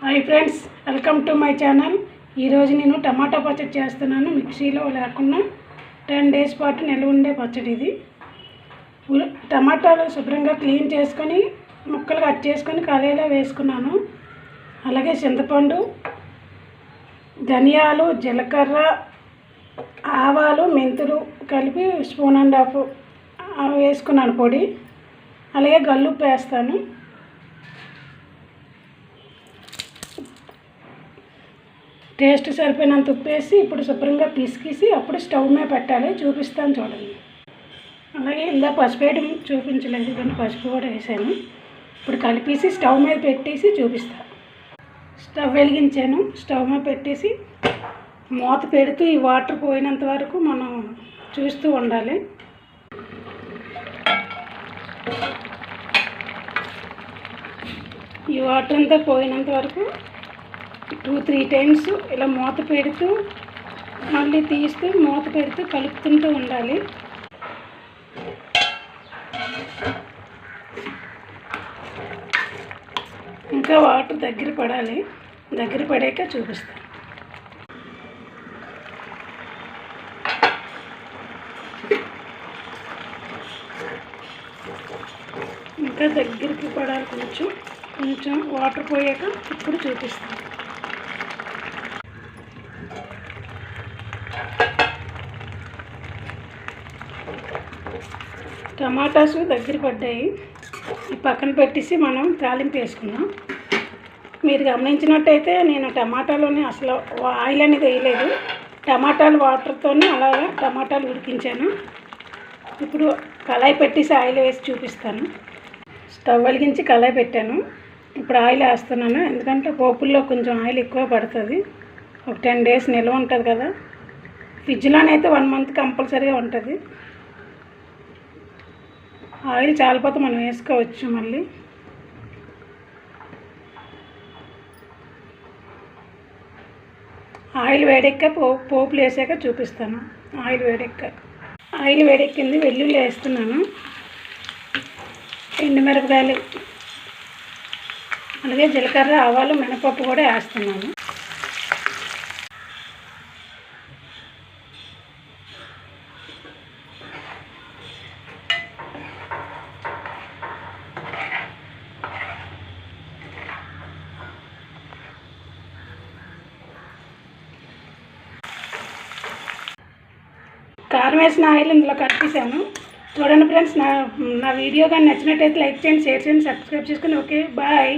Hi friends, welcome to my channel. ఈరోజు నేను టమాటా పచ్చడి చేస్తున్నాను. మిక్సీలో లేకుండా 10 days పాటు నిల్వ ఉండే పచ్చడి ఇది. టమాటాలు శుభ్రంగా క్లీన్ చేసుకొని ముక్కలు కట్ చేసుకొని కళాయిలో వేసుకున్నాను. అలాగే చింతపండు, ధనియాలు, జీలకర్ర, ఆవాలు, మెంతులు కలిపి 1.5 స్పూన్ వేసుకున్నాను పొడి. అలాగే గల్లుప్పు వేస్తాను. టేస్ట్ సరిపోయినంత ఉప్పు వేసి ఇప్పుడు శుభ్రంగా పిసికేసి అప్పుడు స్టవ్ మీద పెట్టాలి. చూపిస్తాను చూడండి. అలాగే ఇలా పసుపు వేయడం చూపించలేదు, కానీ పసుపు కూడా వేసాను. ఇప్పుడు కలిపేసి స్టవ్ మీద పెట్టేసి చూపిస్తాను. స్టవ్ వెలిగించాను. స్టవ్ మీద పెట్టేసి మూత పెడుతూ ఈ వాటర్ పోయినంత వరకు మనం చూస్తూ ఉండాలి. ఈ వాటర్ అంతా పోయినంత వరకు 2-3 times ఇలా మూత పెడుతూ మళ్ళీ తీస్తూ మూత పెడుతూ కలుపుతుంటూ ఉండాలి. ఇంకా వాటర్ దగ్గర పడాలి. దగ్గర పడాక చూపిస్తాను. ఇంకా దగ్గరికి పడాలి. కొంచెం వాటర్ పోయాక ఇప్పుడు చూపిస్తాను. టమాటాసు దగ్గర పడ్డాయి. ఈ పక్కన పెట్టేసి మనం తాలింపు వేసుకుందాం. మీరు గమనించినట్టయితే నేను టమాటాలోనే అసలు ఆయిల్ అనేది వేయలేదు. టమాటాలు వాటర్తోనే అలాగా టమాటాలు ఉడికించాను. ఇప్పుడు కళాయి పెట్టేసి ఆయిల్ వేసి చూపిస్తాను. స్టవ్ వెలిగించి కళాయి పెట్టాను. ఇప్పుడు ఆయిల్ వేస్తున్నాను. ఎందుకంటే పోపుల్లో కొంచెం ఆయిల్ ఎక్కువ పడుతుంది. ఒక 10 days నిల్వ ఉంటుంది కదా. ఫ్రిడ్జ్లోనైతే 1 month కంపల్సరీగా ఉంటుంది. ఆయిల్ చాలిపోతే మనం వేసుకోవచ్చు. మళ్ళీ ఆయిల్ వేడెక్క పోపులు వేసాక చూపిస్తాను. ఆయిల్ వేడెక్కింది. వెల్లుల్లి వేస్తున్నాను. ఎండుమిరపకాయలు, అలాగే జీలకర్ర, ఆవాలు, మినపప్పు కూడా వేస్తున్నాను. కారం వేసిన ఆయిల్ ఇందులో కలిపేసాను. చూడండి ఫ్రెండ్స్, నా వీడియో కానీ నచ్చినట్టయితే లైక్ చేయండి, షేర్ చేయండి, సబ్స్క్రైబ్ చేసుకొని. Okay, bye.